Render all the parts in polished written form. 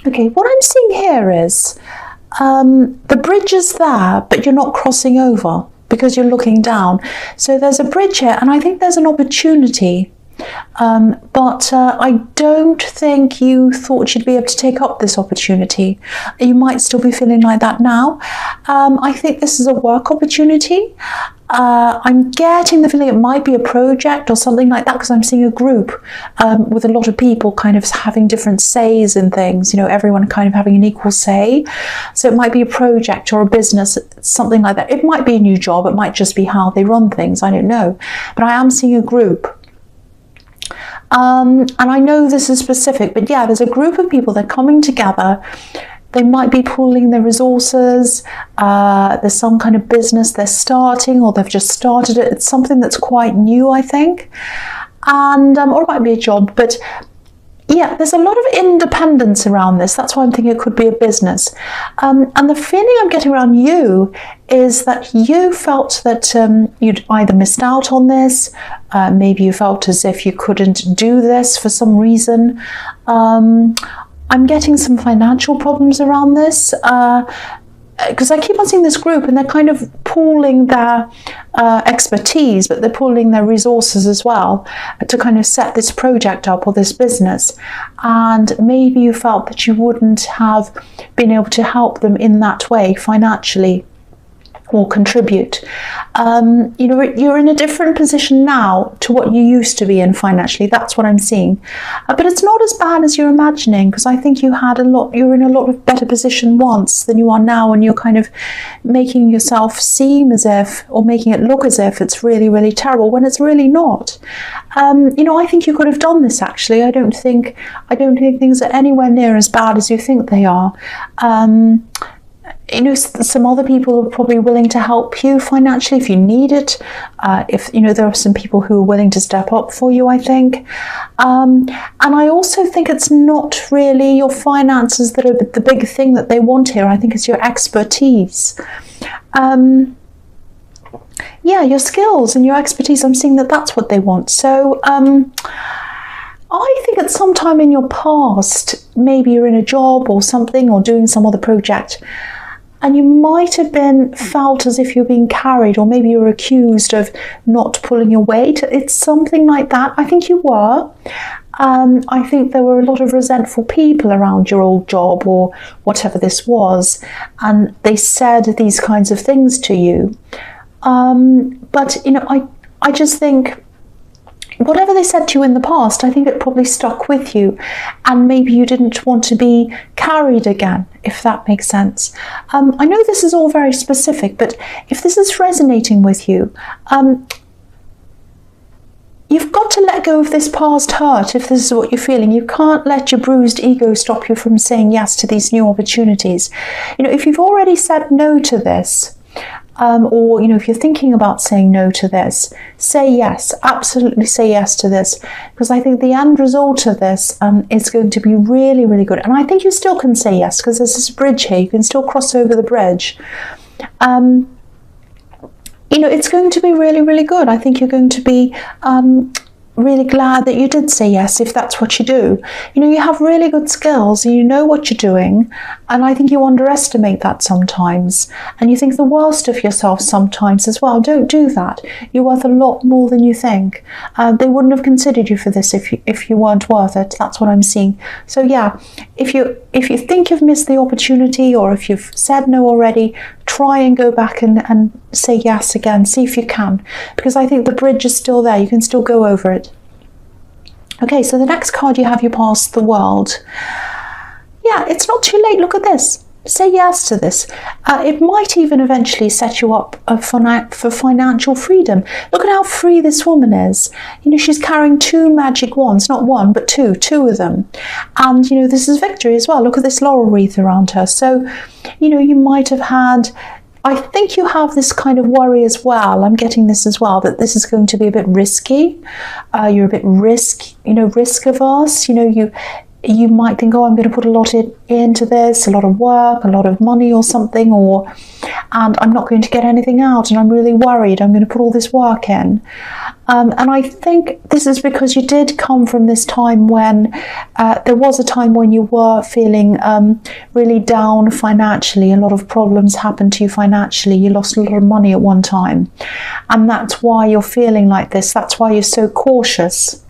Okay, what I'm seeing here is the bridge is there, but you're not crossing over because you're looking down. So there's a bridge here, and I think there's an opportunity. But I don't think you thought you'd be able to take up this opportunity. You might still be feeling like that now. I think this is a work opportunity. I'm getting the feeling it might be a project or something like that, because I'm seeing a group with a lot of people kind of having different says in things, you know, everyone kind of having an equal say. So it might be a project or a business, something like that. It might be a new job, it might just be how they run things, I don't know. But I am seeing a group. And I know this is specific, but yeah, there's a group of people that are coming together. They might be pooling their resources. There's some kind of business they're starting, or they've just started it. It's something that's quite new, I think. And or it might be a job, but yeah, there's a lot of independence around this. That's why I'm thinking it could be a business. And the feeling I'm getting around you is that you felt that you'd either missed out on this, maybe you felt as if you couldn't do this for some reason. I'm getting some financial problems around this, because I keep on seeing this group and they're kind of pooling their expertise, but they're pooling their resources as well to kind of set this project up or this business. And maybe you felt that you wouldn't have been able to help them in that way financially or contribute. You know, you're in a different position now to what you used to be in financially. That's what I'm seeing. But it's not as bad as you're imagining, because I think you're in a lot of better position once than you are now, and you're kind of making yourself seem as if, or making it look as if it's really, really terrible when it's really not. You know, I think you could have done this actually. I don't think things are anywhere near as bad as you think they are. You know, some other people are probably willing to help you financially if you need it. If you know, there are some people who are willing to step up for you, I think. And I also think it's not really your finances that are the big thing that they want here. I think it's your expertise. Yeah, your skills and your expertise. I'm seeing that that's what they want. So I think at some time in your past, maybe you're in a job or something, or doing some other project, and you might have been felt as if you're being carried, or maybe you're accused of not pulling your weight. It's something like that. I think you were. I think there were a lot of resentful people around your old job or whatever this was, and they said these kinds of things to you. But you know, I just think whatever they said to you in the past, I think it probably stuck with you, and maybe you didn't want to be carried again, if that makes sense. I know this is all very specific, but if this is resonating with you, you've got to let go of this past hurt if this is what you're feeling. You can't let your bruised ego stop you from saying yes to these new opportunities. You know, if you've already said no to this, or you know, if you're thinking about saying no to this, say yes, absolutely say yes to this, because I think the end result of this is going to be really, really good. And I think you still can say yes, because there's this bridge here, you can still cross over the bridge. You know, it's going to be really, really good. I think you're going to be really glad that you did say yes, if that's what you do. You know, you have really good skills, you know what you're doing, and I think you underestimate that sometimes, and you think the worst of yourself sometimes as well. Don't do that. You're worth a lot more than you think. They wouldn't have considered you for this if you weren't worth it. That's what I'm seeing. So yeah, if you think you've missed the opportunity, or if you've said no already, try and go back and say yes again. See if you can, because I think the bridge is still there. You can still go over it. Okay, so the next card you have, you pass the world. Yeah, it's not too late. Look at this. Say yes to this. It might even eventually set you up for financial freedom. Look at how free this woman is. You know, she's carrying 2 magic wands, not one, but two of them. And, you know, this is victory as well. Look at this laurel wreath around her. So, you know, you might have had, I think you have this kind of worry as well. I'm getting this as well, that this is going to be a bit risky. You're a bit risk averse. You know, you might think, oh, I'm going to put a lot into this, a lot of work, a lot of money or something, and I'm not going to get anything out, and I'm really worried. I'm going to put all this work in. And I think this is because you did come from this time when there was a time when you were feeling really down financially. A lot of problems happened to you financially. You lost a lot of money at one time. And that's why you're feeling like this. That's why you're so cautious.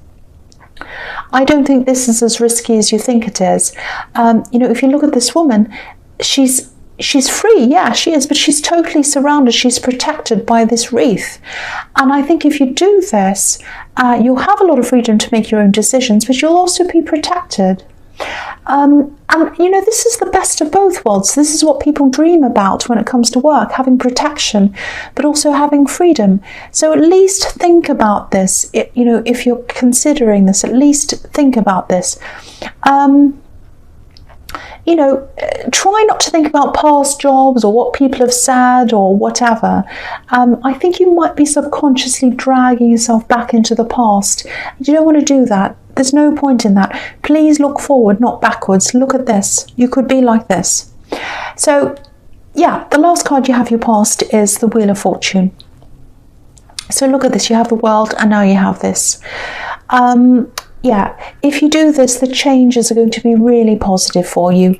I don't think this is as risky as you think it is. If you look at this woman, she's free, yeah, she is, but she's totally surrounded. She's protected by this wreath. And I think if you do this, you'll have a lot of freedom to make your own decisions, but you'll also be protected. This is the best of both worlds. This is what people dream about when it comes to work, having protection, but also having freedom. So at least think about this. If you're considering this, at least think about this. Try not to think about past jobs or what people have said or whatever. I think you might be subconsciously dragging yourself back into the past. You don't want to do that. There's no point in that. Please look forward, not backwards. Look at this. You could be like this. So, yeah, the last card you have your past is the Wheel of Fortune. So look at this. You have the World, and now you have this. If you do this, the changes are going to be really positive for you.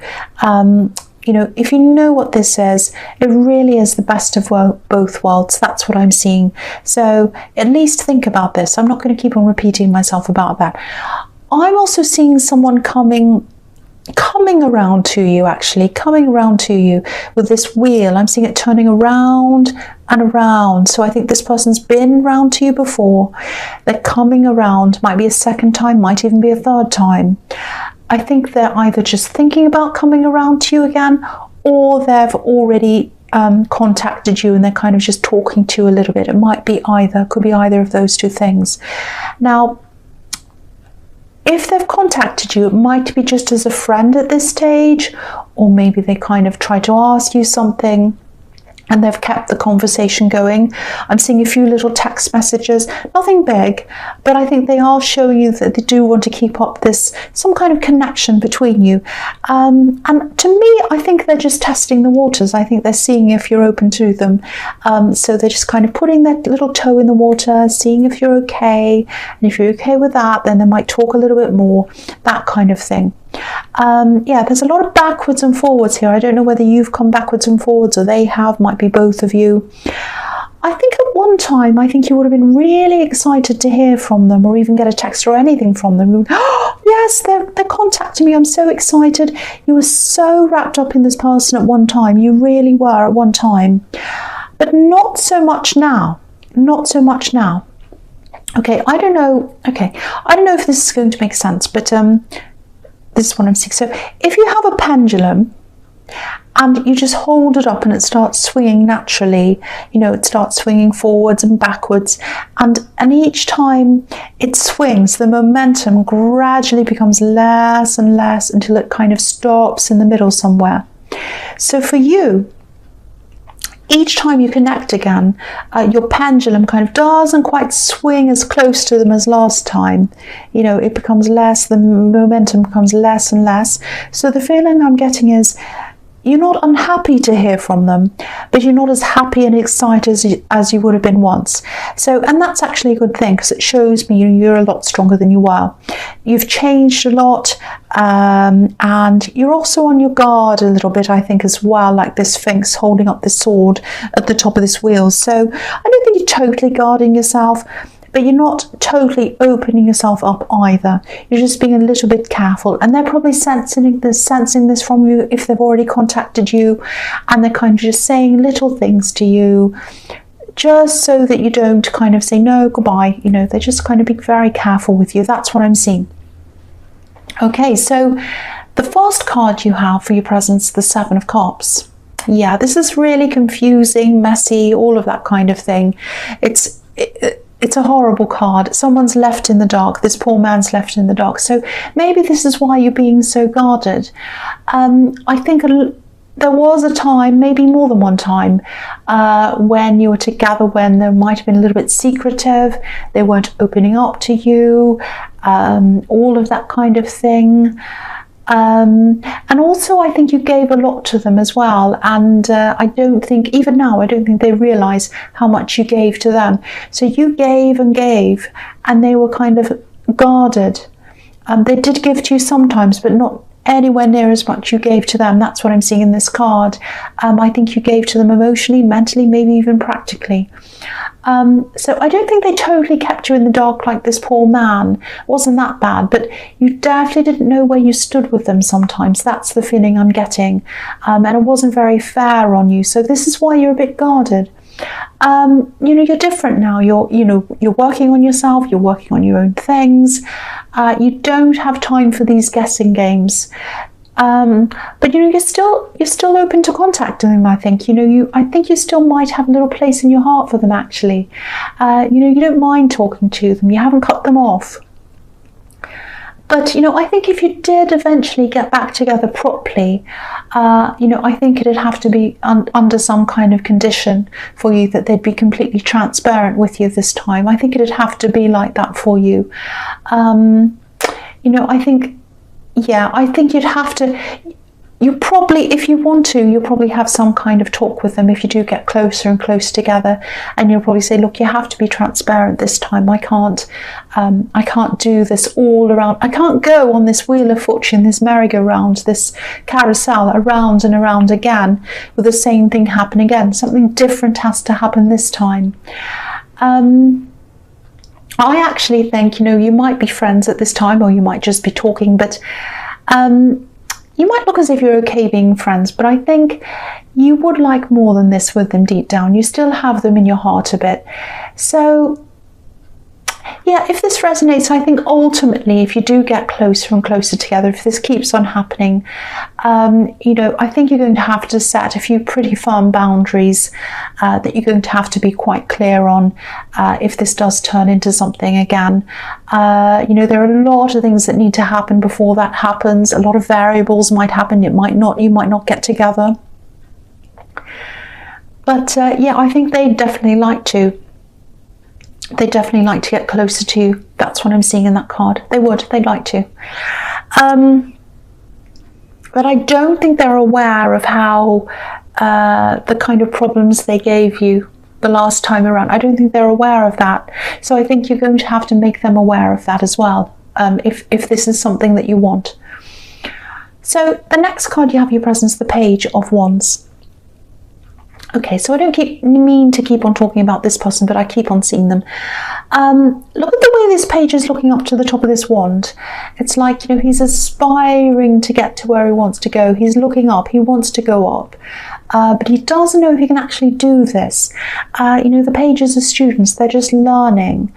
If you know what this is, it really is the best of both worlds. That's what I'm seeing. So at least think about this. I'm not going to keep on repeating myself about that. I'm also seeing someone coming around to you, with this wheel. I'm seeing it turning around and around. So I think this person's been round to you before. They're coming around. Might be a second time, might even be a third time. I think they're either just thinking about coming around to you again, or they've already contacted you and they're kind of just talking to you a little bit. It might be either, could be either of those two things. Now, if they've contacted you, it might be just as a friend at this stage, or maybe they kind of try to ask you something and they've kept the conversation going. I'm seeing a few little text messages, nothing big, but I think they are showing you that they do want to keep up some kind of connection between you. And to me, I think they're just testing the waters. I think they're seeing if you're open to them. So they're just kind of putting their little toe in the water, seeing if you're okay. And if you're okay with that, then they might talk a little bit more, that kind of thing. There's a lot of backwards and forwards here. I don't know whether you've come backwards and forwards or they have, might be both of you. I think at one time, I think you would have been really excited to hear from them or even get a text or anything from them. Oh, yes, they're contacting me. I'm so excited. You were so wrapped up in this person at one time. You really were at one time. But not so much now. Not so much now. Okay, I don't know. Okay, I don't know if this is going to make sense, but this is what I'm seeing. So if you have a pendulum and you just hold it up and it starts swinging naturally, it starts swinging forwards and backwards, and each time it swings, the momentum gradually becomes less and less until it kind of stops in the middle somewhere. So for you, each time you connect again, your pendulum kind of doesn't quite swing as close to them as last time. It becomes less, the momentum becomes less and less. So the feeling I'm getting is you're not unhappy to hear from them, but you're not as happy and excited as you would have been once. So, and that's actually a good thing because it shows me you're a lot stronger than you were. You've changed a lot, and you're also on your guard a little bit, I think, as well, like this Sphinx holding up the sword at the top of this wheel. So I don't think you're totally guarding yourself, but you're not totally opening yourself up either. You're just being a little bit careful, and they're probably sensing this from you if they've already contacted you, and they're kind of just saying little things to you just so that you don't kind of say no, goodbye. They're just kind of being very careful with you. That's what I'm seeing. Okay, so the first card you have for your presence, the Seven of Cups. Yeah, this is really confusing, messy, all of that kind of thing. It's a horrible card. Someone's left in the dark. This poor man's left in the dark. So maybe this is why you're being so guarded. I think there was a time, maybe more than one time, when you were together when there might have been a little bit secretive, they weren't opening up to you, all of that kind of thing. And also I think you gave a lot to them as well, and I don't think, even now, I don't think they realise how much you gave to them. So you gave and gave, and they were kind of guarded. They did give to you sometimes, but not anywhere near as much you gave to them. That's what I'm seeing in this card. I think you gave to them emotionally, mentally, maybe even practically. So I don't think they totally kept you in the dark like this poor man. It wasn't that bad, but you definitely didn't know where you stood with them sometimes. That's the feeling I'm getting. And it wasn't very fair on you. So this is why you're a bit guarded. You know, you're different now. You're working on yourself. You're working on your own things. You don't have time for these guessing games. But you know, you're still open to contacting them. I think I think you still might have a little place in your heart for them. Actually, you know, you don't mind talking to them. You haven't cut them off. But you know, I think if you did eventually get back together properly, you know, I think it'd have to be under some kind of condition for you, that they'd be completely transparent with you this time. I think it'd have to be like that for you. You know, I think, yeah, I think you'd have to. You probably, if you want to, you'll probably have some kind of talk with them if you do get closer and closer together, and you'll probably say, look, you have to be transparent this time. I can't do this all around. I can't go on this wheel of fortune, this merry-go-round, this carousel around and around again with the same thing happen again. Something different has to happen this time. I actually think, you know, you might be friends at this time, or you might just be talking, but you might look as if you're okay being friends, but I think you would like more than this with them deep down. You still have them in your heart a bit. So yeah, if this resonates, I think ultimately, if you do get closer and closer together, if this keeps on happening, you know, I think you're going to have to set a few pretty firm boundaries that you're going to have to be quite clear on if this does turn into something again. You know, there are a lot of things that need to happen before that happens. A lot of variables might happen. It might not. You might not get together. But yeah, I think they'd definitely like to. They'd definitely like to get closer to you. That's what I'm seeing in that card. They would. They'd like to. But I don't think they're aware of how the kind of problems they gave you the last time around. I don't think they're aware of that. So I think you're going to have to make them aware of that as well, if this is something that you want. So the next card you have your presence, the Page of Wands. Okay, so I don't mean to keep on talking about this person, but I keep on seeing them. Look at the way this page is looking up to the top of this wand. It's like, you know, he's aspiring to get to where he wants to go. He's looking up. He wants to go up. But he doesn't know if he can actually do this. You know, the pages are students. They're just learning.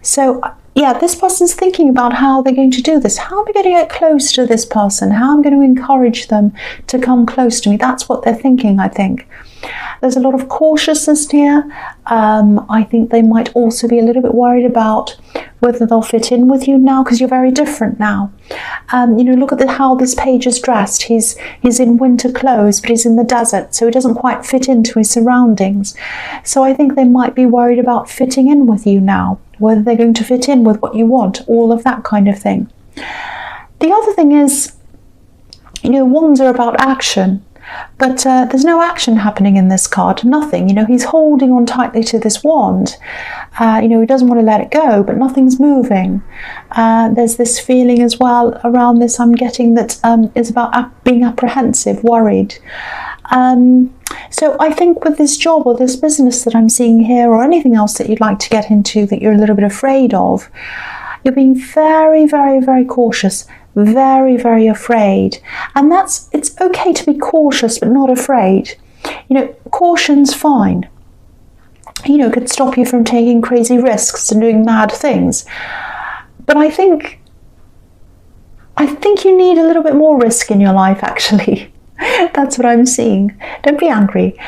So yeah, this person's thinking about how they're going to do this. How am I going to get close to this person? How am I going to encourage them to come close to me? That's what they're thinking, I think. There's a lot of cautiousness here. I think they might also be a little bit worried about whether they'll fit in with you now, because you're very different now. You know, look at how this page is dressed. He's in winter clothes, but he's in the desert, so he doesn't quite fit into his surroundings. So I think they might be worried about fitting in with you now, whether they're going to fit in with what you want, all of that kind of thing. The other thing is, you know, wands are about action. But there's no action happening in this card, nothing. You know, he's holding on tightly to this wand. You know, he doesn't want to let it go, but nothing's moving. There's this feeling as well around this, I'm getting, that is about being apprehensive, worried. So I think with this job or this business that I'm seeing here, or anything else that you'd like to get into that you're a little bit afraid of, you're being very, very, very cautious. Very, very afraid. And it's okay to be cautious but not afraid. You know, caution's fine. You know, it could stop you from taking crazy risks and doing mad things. But I think you need a little bit more risk in your life, actually. That's what I'm seeing. Don't be angry.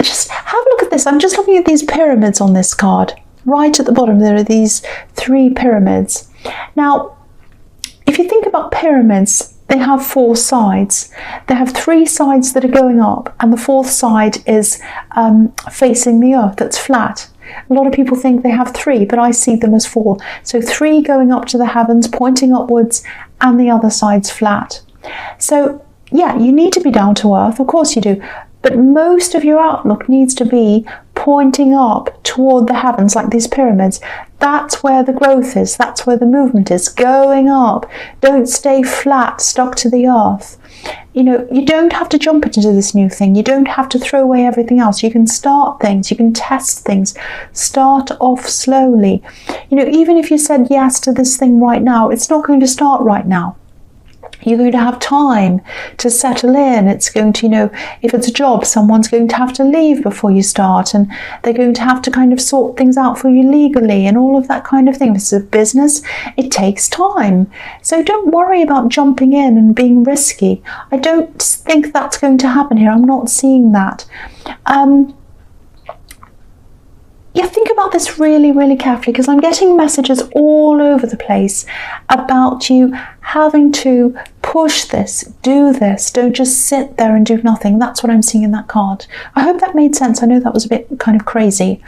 Just have a look at this. I'm just looking at these pyramids on this card. Right at the bottom there are these 3 pyramids. Now, if you think about pyramids, they have 4 sides. They have 3 sides that are going up, and the 4th side is facing the earth, that's flat. A lot of people think they have 3, but I see them as 4. So 3 going up to the heavens, pointing upwards, and the other side's flat. So yeah, you need to be down to earth, of course you do, but most of your outlook needs to be pointing up toward the heavens, like these pyramids. That's where the growth is, that's where the movement is, going up. Don't stay flat, stuck to the earth. You know, you don't have to jump into this new thing. You don't have to throw away everything else. You can start things, you can test things, start off slowly. You know, even if you said yes to this thing right now, it's not going to start right now. You're going to have time to settle in. It's going to, you know, if it's a job, someone's going to have to leave before you start, and they're going to have to kind of sort things out for you legally and all of that kind of thing. If it's a business, it takes time. So don't worry about jumping in and being risky. I don't think that's going to happen here. I'm not seeing that. Yeah, think about this really, really carefully, because I'm getting messages all over the place about you having to push this, do this. Don't just sit there and do nothing. That's what I'm seeing in that card. I hope that made sense. I know that was a bit kind of crazy.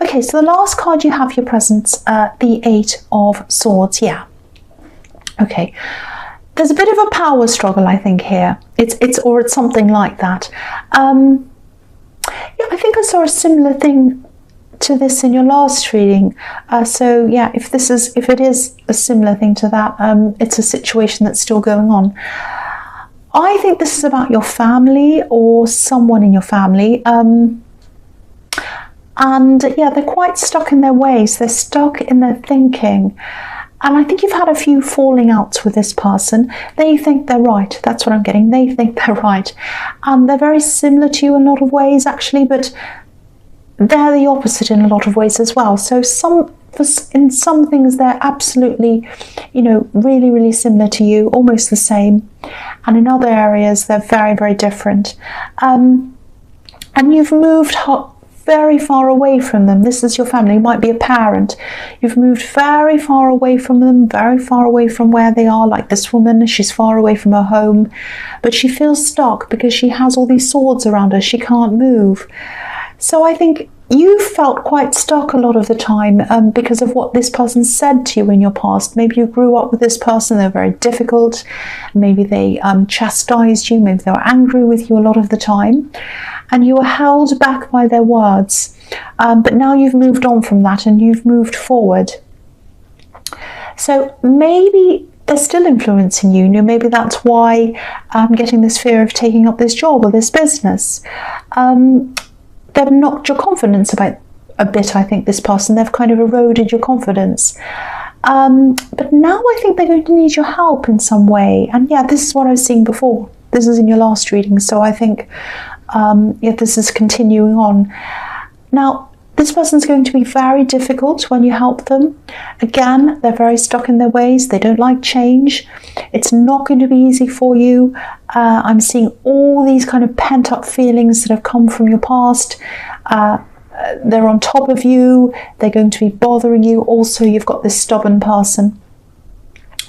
Okay, so the last card you have your presence, the 8 of Swords. Yeah. Okay. There's a bit of a power struggle, I think, here. It's something like that. Yeah, I think I saw a similar thing to this in your last reading. So yeah, if it is a similar thing to that, it's a situation that's still going on. I think this is about your family or someone in your family. And yeah, they're quite stuck in their ways. They're stuck in their thinking. And I think you've had a few falling outs with this person. They think they're right. That's what I'm getting. They think they're right. And they're very similar to you in a lot of ways, actually, but they're the opposite in a lot of ways as well. So in some things they're absolutely, you know, really, really similar to you, almost the same. And in other areas they're very, very different. And you've moved very far away from them. This is your family. You might be a parent. You've moved very far away from them, very far away from where they are. Like this woman, she's far away from her home, but she feels stuck because she has all these swords around her. She can't move. So I think you felt quite stuck a lot of the time because of what this person said to you in your past. Maybe you grew up with this person, they're very difficult. Maybe they chastised you, maybe they were angry with you a lot of the time. And you were held back by their words. But now you've moved on from that and you've moved forward. So maybe they're still influencing you. You know, maybe that's why I'm getting this fear of taking up this job or this business. They've knocked your confidence about a bit, I think, this person. They've kind of eroded your confidence. But now I think they're going to need your help in some way. And yeah, this is what I was seeing before. This is in your last reading. So I think yeah, this is continuing on. Now, this person's going to be very difficult when you help them. Again, they're very stuck in their ways. They don't like change. It's not going to be easy for you. I'm seeing all these kind of pent-up feelings that have come from your past. They're on top of you. They're going to be bothering you. Also, you've got this stubborn person.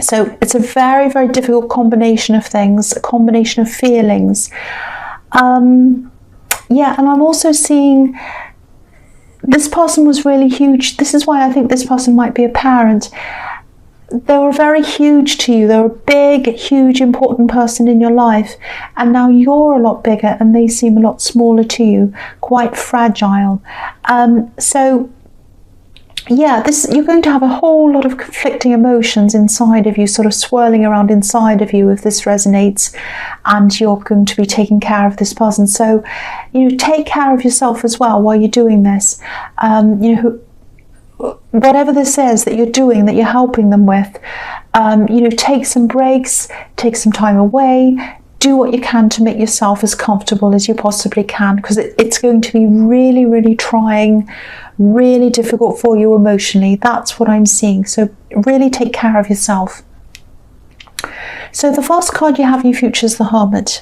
So it's a very, very difficult combination of things, a combination of feelings. Yeah, and I'm also seeing this person was really huge. This is why I think this person might be a parent. They were very huge to you. They were a big, huge, important person in your life. And now you're a lot bigger and they seem a lot smaller to you, quite fragile. So yeah, you're going to have a whole lot of conflicting emotions inside of you, sort of swirling around inside of you if this resonates, and you're going to be taking care of this person. So, you know, take care of yourself as well while you're doing this. You know, whatever this is that you're doing, that you're helping them with, you know, take some breaks, take some time away, do what you can to make yourself as comfortable as you possibly can, because it's going to be really, really trying, really difficult for you emotionally. That's what I'm seeing. So really take care of yourself. So the first card you have in your future is the Hermit.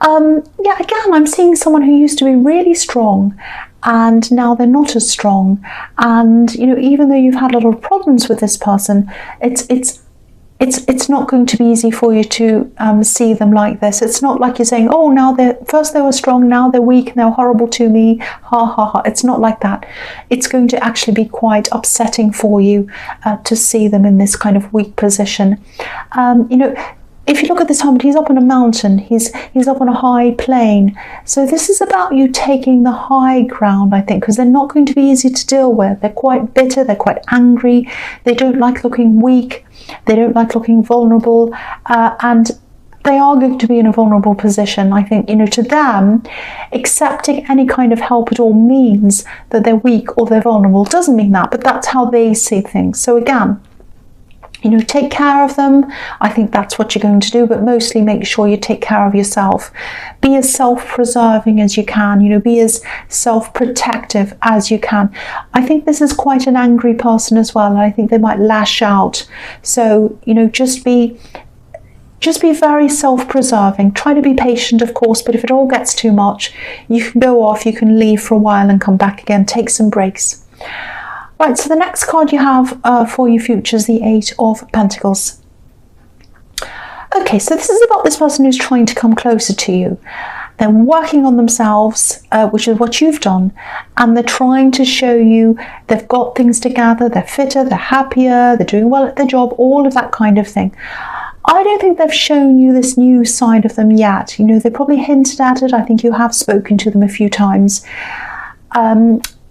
Yeah, again, I'm seeing someone who used to be really strong and now they're not as strong. And, you know, even though you've had a lot of problems with this person, it's it's not going to be easy for you to see them like this. It's not like you're saying, oh, now first they were strong, now they're weak, and they're horrible to me, ha ha ha. It's not like that. It's going to actually be quite upsetting for you to see them in this kind of weak position. You know, if you look at this Hermit, he's up on a mountain, he's up on a high plain. So this is about you taking the high ground, I think, because they're not going to be easy to deal with. They're quite bitter, they're quite angry, they don't like looking weak, they don't like looking vulnerable, and they are going to be in a vulnerable position. I think, you know, to them, accepting any kind of help at all means that they're weak or they're vulnerable. Doesn't mean that, but that's how they see things. So again, you know, take care of them. I think that's what you're going to do, but mostly make sure you take care of yourself. Be as self-preserving as you can, you know, be as self-protective as you can. I think this is quite an angry person as well, and I think they might lash out. So, you know, just be very self-preserving. Try to be patient, of course, but if it all gets too much, you can go off, you can leave for a while and come back again. Take some breaks. Right, so the next card you have for your future is the Eight of Pentacles. Okay, so this is about this person who's trying to come closer to you. They're working on themselves, which is what you've done, and they're trying to show you they've got things together, they're fitter, they're happier, they're doing well at their job, all of that kind of thing. I don't think they've shown you this new side of them yet. You know, they probably hinted at it. I think you have spoken to them a few times.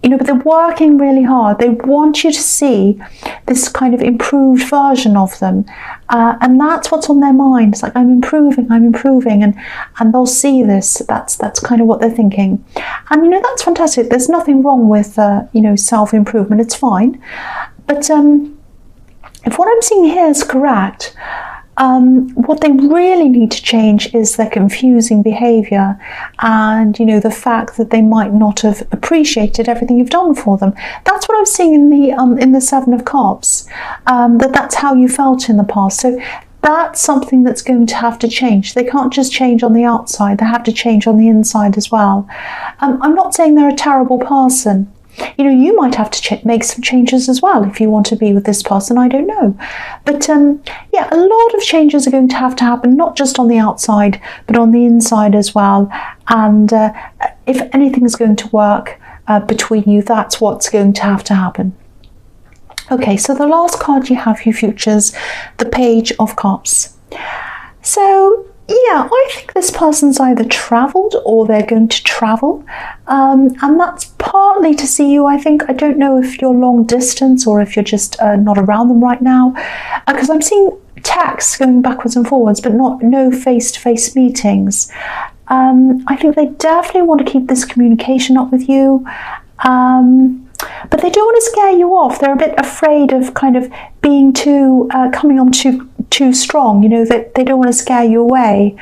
You know, but they're working really hard. They want you to see this kind of improved version of them. And that's what's on their mind. It's like, I'm improving, and they'll see this. That's kind of what they're thinking. And, you know, that's fantastic. There's nothing wrong with, you know, self-improvement. It's fine. But if what I'm seeing here is correct, what they really need to change is their confusing behaviour, and, you know, the fact that they might not have appreciated everything you've done for them. That's what I'm seeing in the Seven of Cups. That's how you felt in the past. So that's something that's going to have to change. They can't just change on the outside. They have to change on the inside as well. I'm not saying they're a terrible person. You know, you might have to make some changes as well if you want to be with this person. I don't know. But yeah, a lot of changes are going to happen, not just on the outside, but on the inside as well. And if anything's going to work between you, that's what's going to happen. Okay, so the last card you have, your futures, the Page of Cups. So yeah, I think this person's either travelled or they're going to travel, and that's partly to see you, I think. I don't know if you're long distance or if you're just not around them right now, because I'm seeing texts going backwards and forwards, but no face-to-face meetings. I think they definitely want to keep this communication up with you, but they don't want to scare you off. They're a bit afraid of kind of being coming on too strong, you know, that they don't want to scare you away.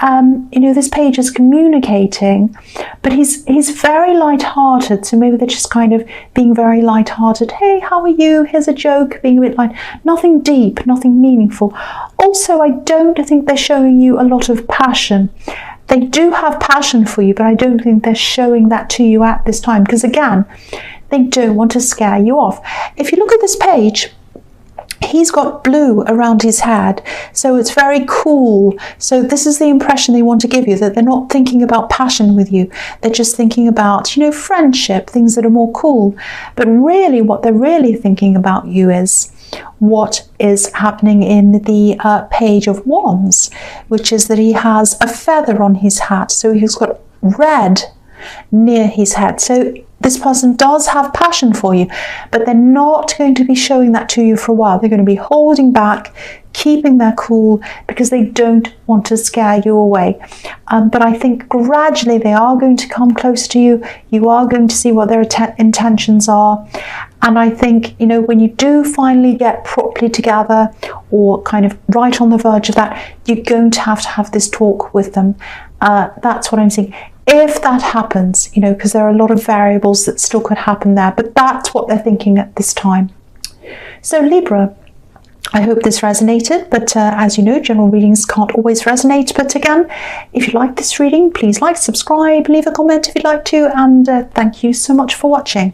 You know, this page is communicating, but he's very light-hearted, so maybe they're just kind of being very light-hearted. Hey, how are you? Here's a joke, being a bit light. Nothing deep, nothing meaningful. Also, I don't think they're showing you a lot of passion. They do have passion for you, but I don't think they're showing that to you at this time, because again, they don't want to scare you off. If you look at this page, he's got blue around his head, so it's very cool. So this is the impression they want to give you, that they're not thinking about passion with you. They're just thinking about, you know, friendship, things that are more cool. But really, what they're really thinking about you is what is happening in the Page of Wands, which is that he has a feather on his hat. So he's got red near his head. So this person does have passion for you, but they're not going to be showing that to you for a while. They're going to be holding back, keeping their cool, because they don't want to scare you away. But I think gradually they are going to come closer to you. You are going to see what their intentions are. And I think, you know, when you do finally get properly together, or kind of right on the verge of that, you're going to have this talk with them. That's what I'm seeing. If that happens, you know, because there are a lot of variables that still could happen there, but that's what they're thinking at this time. So Libra, I hope this resonated, but as you know, general readings can't always resonate. But again, if you like this reading, please like, subscribe, leave a comment if you'd like to, and thank you so much for watching.